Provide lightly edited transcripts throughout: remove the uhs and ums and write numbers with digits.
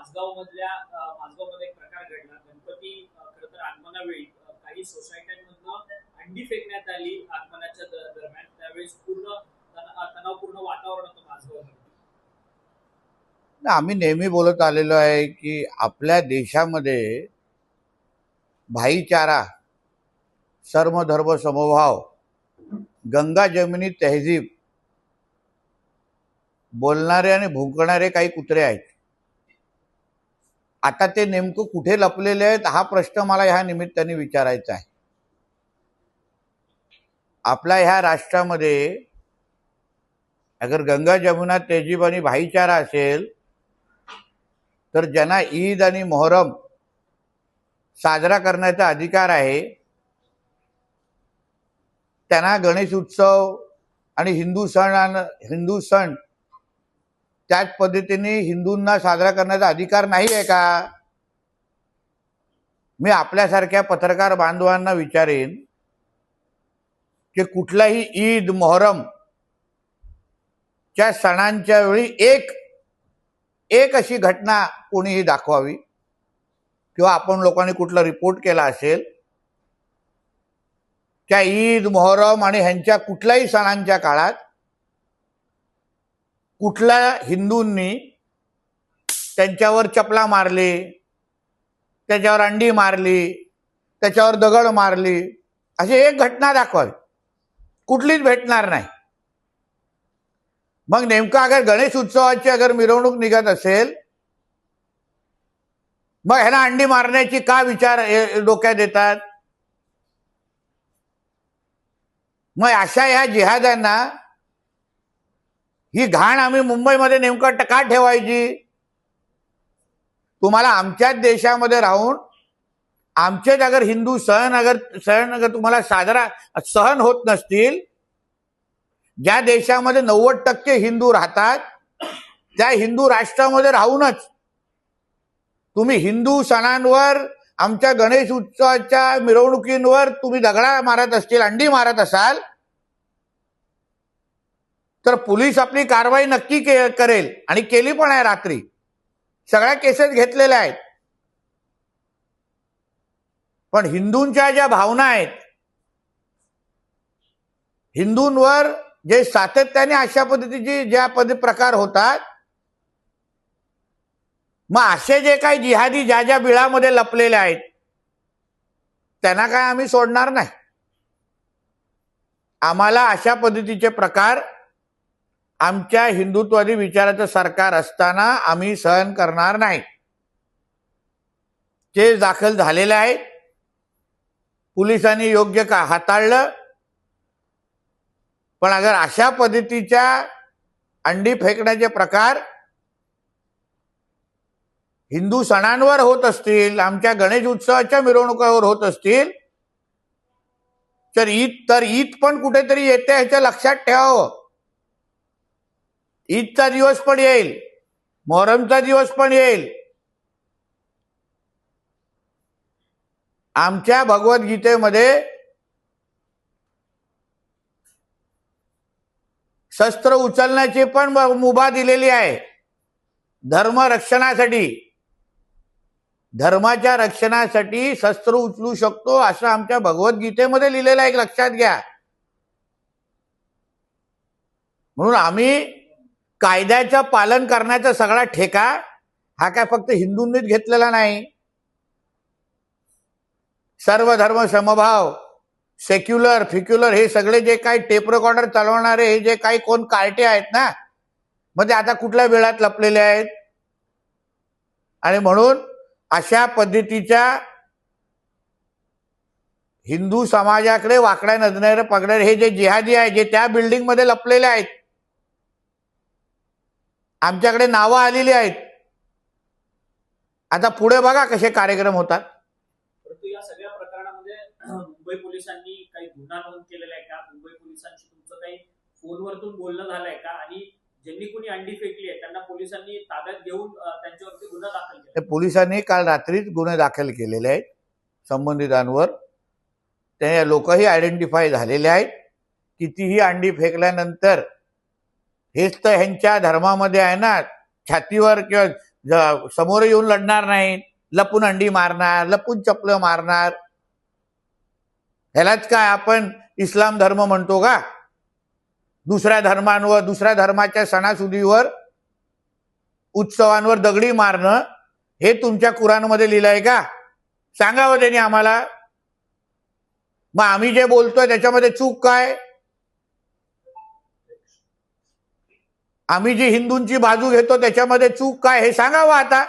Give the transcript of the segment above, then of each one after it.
माझगाव मध्ये एक प्रकार घडला. गणपती खरं तर आगमनावेळी काही सोसायट्यांमधनं अंडी फेकण्यात आली आगमनाच्या दरम्यान. त्यावेळेस पूर्ण तणावपूर्ण वातावरण होतं माझगावमध्ये. आम्ही नेहमी बोलत आलेलो आहे की आपल्या देशामध्ये भाईचारा, सर्वधर्म समभाव, गंगा जमिनी तहजीब बोलणारे आणि भुंकणारे काही कुत्रे आहेत. आता ते नेमकं कुठे लपलेले आहेत हा प्रश्न मला ह्या निमित्ताने विचारायचा आहे. आपल्या ह्या राष्ट्रामध्ये अगर गंगा जमुना तहजीब आणि भाईचारा असेल तर ज्यांना ईद आणि मोहरम साजरा करण्याचा अधिकार आहे त्यांना गणेश उत्सव आणि हिंदू सण त्याच पद्धतीने हिंदूंना साजरा करण्याचा अधिकार नाही आहे का? मी आपल्यासारख्या पत्रकार बांधवांना विचारेन की कुठलाही ईद मोहरम च्या सणांच्या वेळी एक अशी घटना कोणीही दाखवावी किंवा आपण लोकांनी कुठला रिपोर्ट केला असेल त्या ईद मोहरम आणि ह्यांच्या कुठल्याही सणांच्या काळात कुठल्या हिंदूंनी त्यांच्यावर चपला मारली, त्याच्यावर अंडी मारली, त्याच्यावर दगड मारली, अशी एक घटना दाखवावी. कुठलीच भेटणार नाही. मग नेमका अगर गणेश उत्सवाची अगर मिरवणूक निघत असेल मग ह्यांना अंडी मारण्याची का विचार डोक्यात येतात? मग अशा ह्या जिहाद्यांना ही घाण आम्ही मुंबईमध्ये नेमकं का ठेवायची? तुम्हाला आमच्याच देशामध्ये राहून आमचेच अगर हिंदू सण अगर तुम्हाला साजरा सहन होत नसतील, ज्या देशामध्ये 90% हिंदू राहतात त्या हिंदू राष्ट्रामध्ये राहूनच तुम्ही हिंदू सणांवर, आमच्या गणेश उत्सवाच्या मिरवणुकींवर तुम्ही दगडा मारत असतील, अंडी मारत असाल तर पोलीस आपली कारवाई नक्की करेल आणि केली पण आहे. रात्री सगळ्या केसेस घेतलेल्या आहेत. पण हिंदूंच्या ज्या भावना आहेत, हिंदूंवर जे सातत्याने अशा पद्धतीचे ज्या प्रकार होतात, मग असे जे काही जिहादी ज्या बिळामध्ये लपलेले आहेत त्यांना काय आम्ही सोडणार नाही. आम्हाला अशा पद्धतीचे प्रकार आमच्या हिंदुत्ववादी विचाराचं सरकार असताना आम्ही सहन करणार नाही. केस दाखल झालेले आहेत, पोलिसांनी योग्य का हाताळलं. पण अगर अशा पद्धतीच्या अंडी फेकण्याचे प्रकार हिंदू सणांवर होत असतील, आमच्या गणेश उत्सवाच्या मिरवणुकावर होत असतील तर ईद पण कुठेतरी येते ह्याचं लक्षात ठेवावं. ईदचा दिवस पण येईल, मोहरमचा दिवस पण येईल. आमच्या भगवद्गीतेमध्ये शस्त्र उचलण्याची पण मुभा दिलेली आहे. धर्म रक्षणासाठी, धर्माच्या रक्षणासाठी शस्त्र उचलू शकतो असं आमच्या भगवद्गीतेमध्ये लिहिलेलं आहे, लक्षात घ्या. म्हणून आम्ही कायद्याचं पालन करण्याचा सगळा ठेका हा काय फक्त हिंदूंनीच घेतलेला नाही. सर्व धर्म समभाव, सेक्युलर फिक्युलर हे सगळे जे काही टेप रेकॉर्डर चालवणारे हे जे काही कोण कार्टे आहेत ना, मग ते आता कुठल्या वेळात लपलेले आहेत. आणि म्हणून अशा पद्धतीच्या हिंदू समाजाकडे वाकड्या नजरेने पकडणारे हे जे जिहादी आहे, जे त्या बिल्डिंग मध्ये लपलेले आहेत, आमच्याकडे नावं आलेली आहेत. आता पुढे बघा कसे कार्यक्रम होतात. परंतु या सगळ्या प्रकरणामध्ये मुंबई पोलिसांनी काही गुन्हा नोंद केलेला आहे का? मुंबई पोलिसांशी तुमचं काही फोनवरतून बोलणं झालंय का? आणि ज्यांनी कोणी अंडी फेकली आहे त्यांना पोलिसांनी ताब्यात घेऊन त्यांच्यावरती गुन्हा दाखल केला? पोलिसांनी काल रात्रीच गुन्हे दाखल केलेले आहेत संबंधितांवर. ते लोकही आयडेंटिफाय झालेले आहेत. कितीही अंडी फेकल्यानंतर हेच तर ह्यांच्या धर्मामध्ये आहे ना, छातीवर किंवा समोर येऊन लढणार नाही, लपून अंडी मारणार, लपून चपलं मारणार. ह्यालाच काय आपण इस्लाम धर्म म्हणतो का? दुसऱ्या धर्मांवर, दुसऱ्या धर्माच्या सणासुदीवर, उत्सवांवर दगडी मारणं हे तुमच्या कुराणमध्ये लिहिलंय का? सांगावं त्यांनी आम्हाला. मग आम्ही जे बोलतोय त्याच्यामध्ये चूक काय? आम्ही जी हिंदूंची बाजू घेतो त्याच्यामध्ये चूक काय हे सांगावं आता.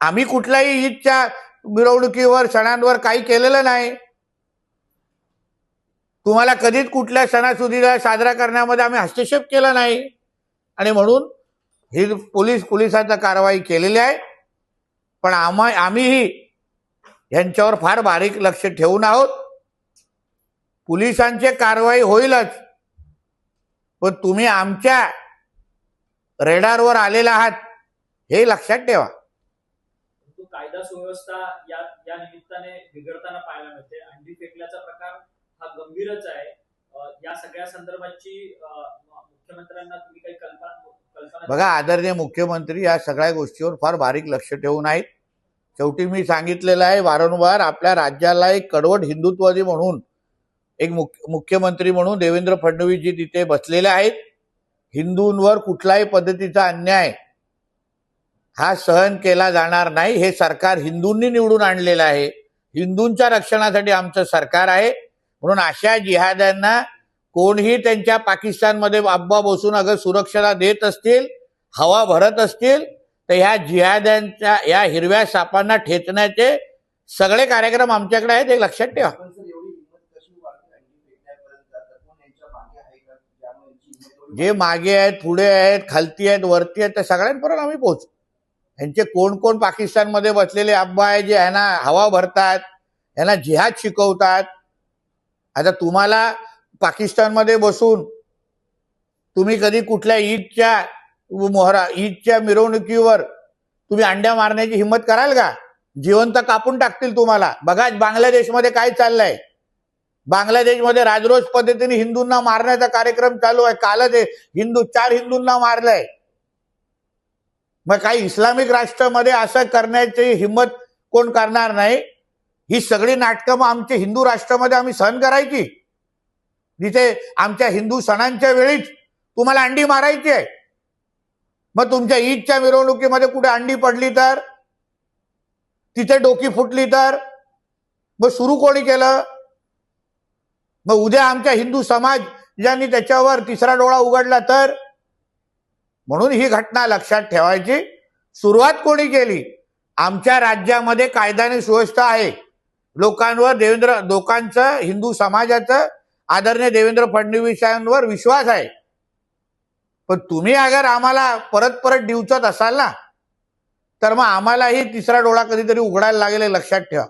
आम्ही कुठल्याही ईदच्या मिरवणुकीवर, सणांवर काही केलेलं नाही. तुम्हाला कधीच कुठल्या सणासुदीला साजरा करण्यामध्ये आम्ही हस्तक्षेप केला नाही. आणि म्हणून ही पोलिसांची कारवाई केलेली आहे. पण आम्हीही यांच्यावर फार बारीक लक्ष ठेवून आहोत. पोलिसांची कारवाई होईलच, पण तुम्ही आमच्या रेडारवर आलेला आहात हे लक्षात ठेवा. कायदा सुव्यवस्था या निमित्ताने बिघडताना पाहायला मिळते. अंडी फेकल्याचा प्रकार हा गंभीरच आहे. या सगळ्या संदर्भाची मुख्यमंत्र्यांना तुम्ही काही कल्पना? बघा, आदरणीय मुख्यमंत्री या सगळ्या गोष्टीवर फार बारीक लक्ष ठेवून आहेत. शेवटी मी सांगितलेलं आहे वारंवार, आपल्या राज्याला एक कडवट हिंदुत्ववादी म्हणून, एक मुख्यमंत्री म्हणून देवेंद्र फडणवीस जी तिथे बसलेले आहेत. हिंदूंवर कुठल्याही पद्धतीचा अन्याय हा सहन केला जाणार नाही. हे सरकार हिंदूंनी निवडून आणलेलं आहे. हिंदूंच्या रक्षणासाठी आमचं सरकार आहे. म्हणून अशा जिहाद्यांना कोणीही त्यांच्या पाकिस्तानमध्ये अब्बा बसून अगर सुरक्षेला देत असतील, हवा भरत असतील, तर ह्या जिहाद्यांच्या या हिरव्या सापांना ठेचण्याचे सगळे कार्यक्रम आमच्याकडे आहेत, हे लक्षात ठेवा. जे मागे आहेत, पुढे आहेत, खालती आहेत, वरती आहेत, त्या सगळ्यांपर्यंत आम्ही पोहोचू. यांचे कोण कोण पाकिस्तानमध्ये बसलेले अब्बा आहे जे ह्यांना हवा भरतात, ह्यांना जिहाद शिकवतात. आता तुम्हाला पाकिस्तानमध्ये बसून तुम्ही कधी कुठल्या ईदच्या मिरवणुकीवर तुम्ही अंड्या मारण्याची हिंमत कराल का? जिवंत कापून टाकतील तुम्हाला. बघा बांगलादेशमध्ये काय चाललंय. बांगलादेशमध्ये राजरोस पद्धतीने हिंदूंना मारण्याचा कार्यक्रम चालू आहे. कालच 4 हिंदूंना मारलंय. मग काही इस्लामिक राष्ट्रामध्ये असं करण्याची हिंमत कोण करणार नाही? ही सगळी नाटकं मग आमच्या हिंदू राष्ट्रामध्ये आम्ही सहन करायची, जिथे आमच्या हिंदू सणांच्या वेळीच तुम्हाला अंडी मारायची आहे. मग तुमच्या ईदच्या मिरवणुकीमध्ये कुठे अंडी पडली तर, तिथे डोकी फुटली तर मग सुरू कोणी केलं? मग उद्या आमच्या हिंदू समाज ज्यांनी त्याच्यावर तिसरा डोळा उघडला तर? म्हणून ही घटना लक्षात ठेवायची. सुरुवात कोणी केली? आमच्या राज्यामध्ये कायदा आणि सुव्यवस्था आहे. लोकांचं, हिंदू समाजाचं, आदरणीय देवेंद्र फडणवीसांवर विश्वास आहे. पण तुम्ही अगर आम्हाला परत परत डिवचत असाल ना, तर मग आम्हालाही तिसरा डोळा कधीतरी उघडायला लागेल, लक्षात ठेवा.